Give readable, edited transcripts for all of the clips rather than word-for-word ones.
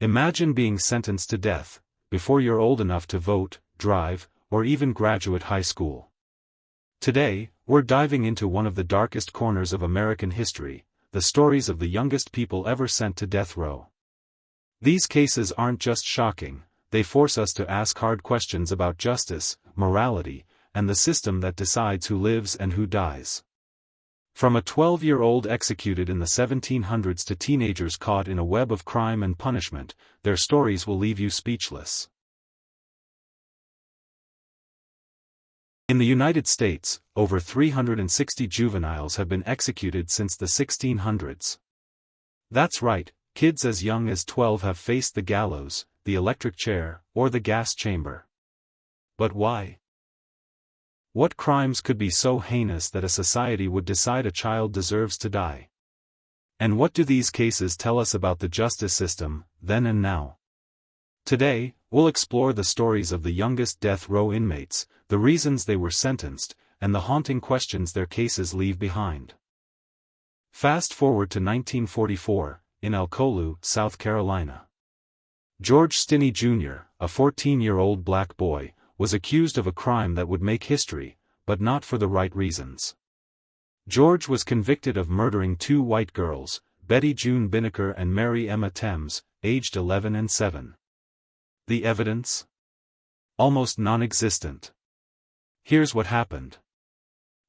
Imagine being sentenced to death, before you're old enough to vote, drive, or even graduate high school. Today, we're diving into one of the darkest corners of American history, the stories of the youngest people ever sent to death row. These cases aren't just shocking, they force us to ask hard questions about justice, morality, and the system that decides who lives and who dies. From a 12-year-old executed in the 1700s to teenagers caught in a web of crime and punishment, their stories will leave you speechless. In the United States, over 360 juveniles have been executed since the 1600s. That's right, kids as young as 12 have faced the gallows, the electric chair, or the gas chamber. But why? What crimes could be so heinous that a society would decide a child deserves to die? And what do these cases tell us about the justice system, then and now? Today, we'll explore the stories of the youngest death row inmates, the reasons they were sentenced, and the haunting questions their cases leave behind. Fast forward to 1944, in Alcolu, South Carolina. George Stinney Jr., a 14-year-old black boy, was accused of a crime that would make history, but not for the right reasons. George was convicted of murdering two white girls, Betty June Binnicker and Mary Emma Thames, aged 11 and 7. The evidence? Almost non-existent. Here's what happened.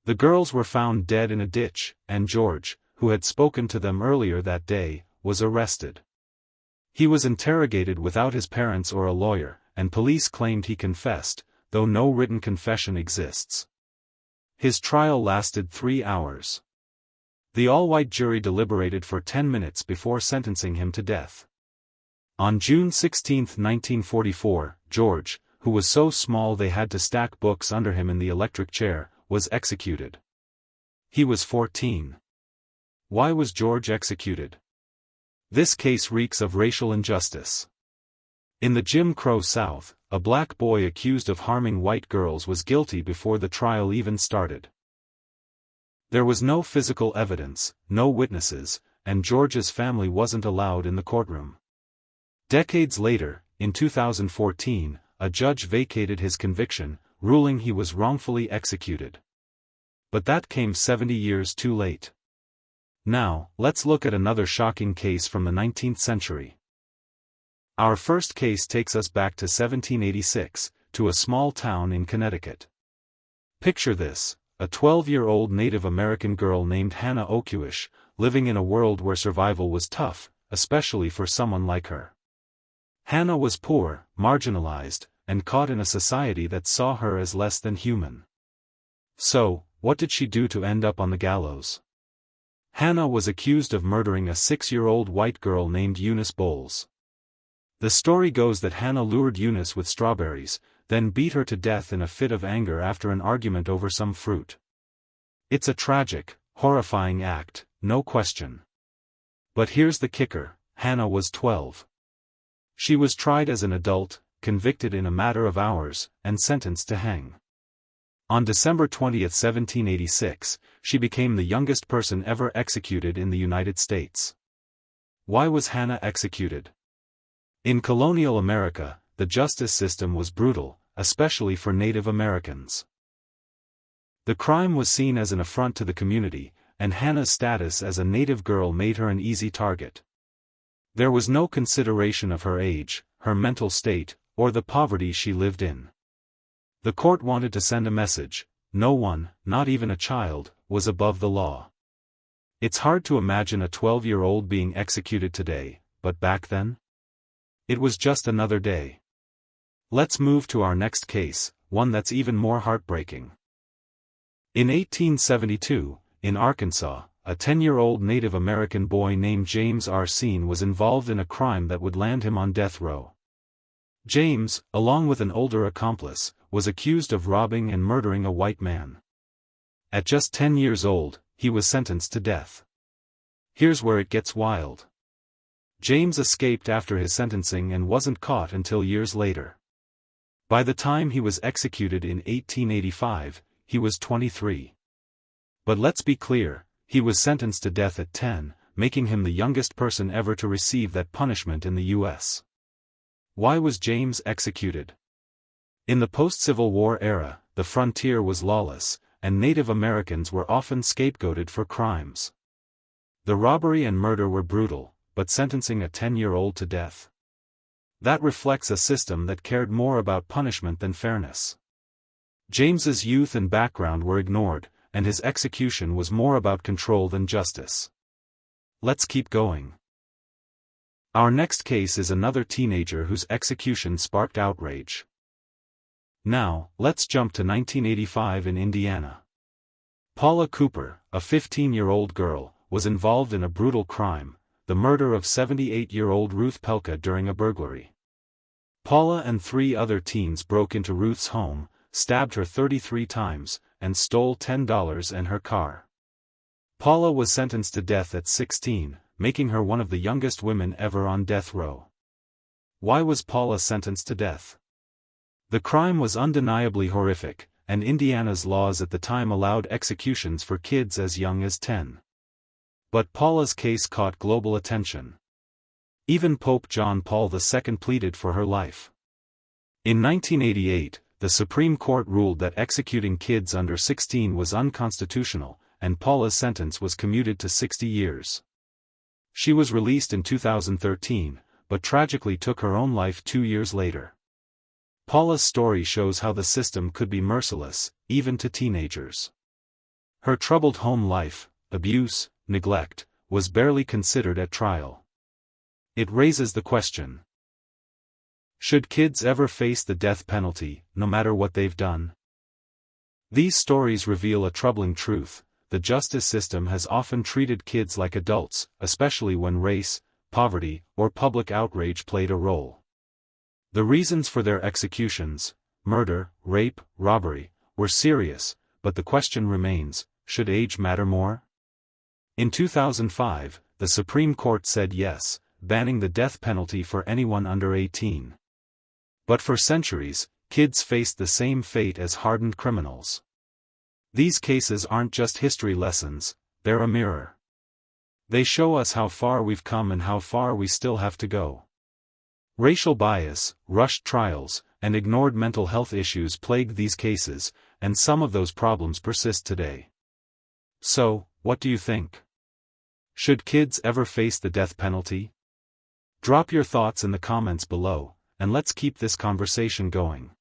The girls were found dead in a ditch, and George, who had spoken to them earlier that day, was arrested. He was interrogated without his parents or a lawyer, and police claimed he confessed, though no written confession exists. His trial lasted 3 hours. The all-white jury deliberated for 10 minutes before sentencing him to death. On June 16, 1944, George, who was so small they had to stack books under him in the electric chair, was executed. He was 14. Why was George executed? This case reeks of racial injustice. In the Jim Crow South, a black boy accused of harming white girls was guilty before the trial even started. There was no physical evidence, no witnesses, and George's family wasn't allowed in the courtroom. Decades later, in 2014, a judge vacated his conviction, ruling he was wrongfully executed. But that came 70 years too late. Now, let's look at another shocking case from the 19th century. Our first case takes us back to 1786, to a small town in Connecticut. Picture this, a 12-year-old Native American girl named Hannah Ocuish, living in a world where survival was tough, especially for someone like her. Hannah was poor, marginalized, and caught in a society that saw her as less than human. So, what did she do to end up on the gallows? Hannah was accused of murdering a 6-year-old white girl named Eunice Bowles. The story goes that Hannah lured Eunice with strawberries, then beat her to death in a fit of anger after an argument over some fruit. It's a tragic, horrifying act, no question. But here's the kicker, Hannah was 12. She was tried as an adult, convicted in a matter of hours, and sentenced to hang. On December 20, 1786, she became the youngest person ever executed in the United States. Why was Hannah executed? In colonial America, the justice system was brutal, especially for Native Americans. The crime was seen as an affront to the community, and Hannah's status as a Native girl made her an easy target. There was no consideration of her age, her mental state, or the poverty she lived in. The court wanted to send a message: no one, not even a child, was above the law. It's hard to imagine a 12-year-old being executed today, but back then? It was just another day. Let's move to our next case, one that's even more heartbreaking. In 1872, in Arkansas, a 10-year-old Native American boy named James Arcene was involved in a crime that would land him on death row. James, along with an older accomplice, was accused of robbing and murdering a white man. At just 10 years old, he was sentenced to death. Here's where it gets wild. James escaped after his sentencing and wasn't caught until years later. By the time he was executed in 1885, he was 23. But let's be clear, he was sentenced to death at 10, making him the youngest person ever to receive that punishment in the U.S. Why was James executed? In the post-Civil War era, the frontier was lawless, and Native Americans were often scapegoated for crimes. The robbery and murder were brutal, but sentencing a 10-year-old to death. That reflects a system that cared more about punishment than fairness. James's youth and background were ignored, and his execution was more about control than justice. Let's keep going. Our next case is another teenager whose execution sparked outrage. Now, let's jump to 1985 in Indiana. Paula Cooper, a 15-year-old girl, was involved in a brutal crime, the murder of 78-year-old Ruth Pelka during a burglary. Paula and 3 other teens broke into Ruth's home, stabbed her 33 times, and stole $10 and her car. Paula was sentenced to death at 16, making her one of the youngest women ever on death row. Why was Paula sentenced to death? The crime was undeniably horrific, and Indiana's laws at the time allowed executions for kids as young as 10. But Paula's case caught global attention. Even Pope John Paul II pleaded for her life. In 1988, the Supreme Court ruled that executing kids under 16 was unconstitutional, and Paula's sentence was commuted to 60 years. She was released in 2013, but tragically took her own life 2 years later. Paula's story shows how the system could be merciless, even to teenagers. Her troubled home life, abuse, neglect, was barely considered at trial. It raises the question: should kids ever face the death penalty, no matter what they've done? These stories reveal a troubling truth: the justice system has often treated kids like adults, especially when race, poverty, or public outrage played a role. The reasons for their executions, murder, rape, robbery, were serious, but the question remains, should age matter more? In 2005, the Supreme Court said yes, banning the death penalty for anyone under 18. But for centuries, kids faced the same fate as hardened criminals. These cases aren't just history lessons, they're a mirror. They show us how far we've come and how far we still have to go. Racial bias, rushed trials, and ignored mental health issues plagued these cases, and some of those problems persist today. So, what do you think? Should kids ever face the death penalty? Drop your thoughts in the comments below, and let's keep this conversation going.